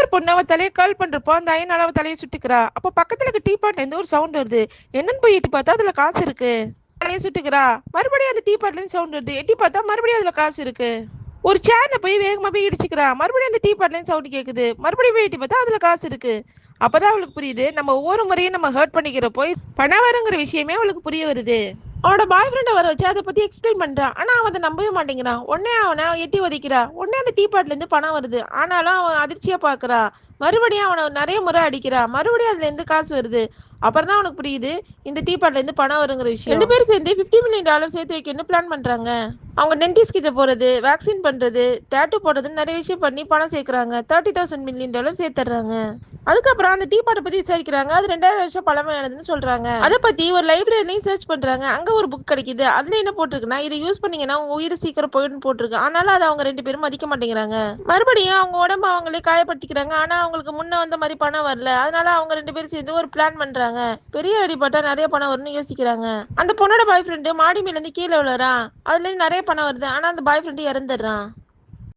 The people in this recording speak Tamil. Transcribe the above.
இன்னொரு பொண்ணு அவ தலையை கேர்ள் பண்றப்போ அந்த அயனால அவ தலையை சுட்டுக்கிறா. அப்போ பக்கத்துல இருக்க டீ பாட்ல இருந்து ஒரு சவுண்ட் வருது. என்னன்னு போய் எட்டி பார்த்தா அதுல காசு இருக்கு. தலையை சுட்டுக்கிறா. மறுபடியும் அந்த டீ பாட்ல இருந்து சவுண்ட் வருது. எட்டி பார்த்தா மறுபடியும் அதுல காசு இருக்கு. ஒரு சேர்ல போய் வேகமா போய் இடிச்சுக்கிறா. மறுபடியும் அந்த டீ பாட்ல இருந்து சவுண்ட் கேக்குது. மறுபடியும் போய் எட்டி பார்த்தா அதுல காசு இருக்கு. அப்பதான் அவளுக்கு புரியுது, நம்ம ஒவ்வொரு முறையும் நம்ம ஹர்ட் பண்ணிக்கிறப்போ பணம் வருங்கிற விஷயமே அவளுக்கு புரிய வருது. அவனோட பாய் ஃப்ரெண்டை வர வச்சு அதை பத்தி எக்ஸ்பிளைன் பண்றான். ஆனா அவன் அதை நம்பவே மாட்டேங்கிறான். உடனே அவனை எட்டி உதைக்கிறா. உடனே அந்த டீ பாட்ல இருந்து பணம் வருது. ஆனாலும் அவன் அதிர்ச்சியா பாக்குறான். மறுபடியும் அவனை நிறைய முறை அடிக்கிறா. மறுபடியும் அதுல இருந்து காசு வருது. அப்புறம் தான் அவனுக்கு புரியுது இந்த டீ பாட்ல இருந்து பணம் வருங்கிற விஷயம். 2 பேரும் சேர்ந்து $50 மில்லியன் சேர்த்து வைக்கணும்னு பிளான் பண்றாங்க. அவங்க டென்டிஸ்ட் கிட்ட போறது, வேக்சின் பண்றது, டேட்டூ போடுறதுன்னு நிறைய விஷயம் பண்ணி பணம் சேர்க்கறாங்க. $30,000 மில்லியன் சேர்த்துறாங்க. அதுக்கப்புறம் அந்த டீ பாட்டை பத்தி விசாரிக்கிறாங்க. அது 2000 வருஷம் பழமையானதுன்னு சொல்றாங்க. அதை பத்தி ஒரு லைப்ரரிலையும் சர்ச் பண்றாங்க. அங்க ஒரு புக் கிடைக்குது. அதுல என்ன போட்டிருக்குன்னா, இதை யூஸ் பண்ணீங்கன்னா உங்க உயிர் சீக்கிரம் போயிடும் போட்டிருக்கு. ஆனாலும் அதை அவங்க 2 பேரும் மதிக்க மாட்டேங்கிறாங்க. மறுபடியும் அவங்க உடம்பு அவங்களே காயப்படுத்திக்கிறாங்க. ஆனா அவங்களுக்கு முன்ன வந்த மாதிரி பணம் வரல. அதனால அவங்க 2 பேரும் சேர்ந்து ஒரு பிளான் பண்றாங்க. பெரிய அடிபட்டா நிறைய பணம் வரும்னு யோசிக்கிறாங்க. அந்த பொண்ணோட பாய் ஃப்ரெண்டு மாடி மேல இருந்து கீழே விழுறான். அதுல இருந்து நிறைய பணம் வருது. ஆனா அந்த பாய் ஃப்ரெண்டு இறந்துடுறான்.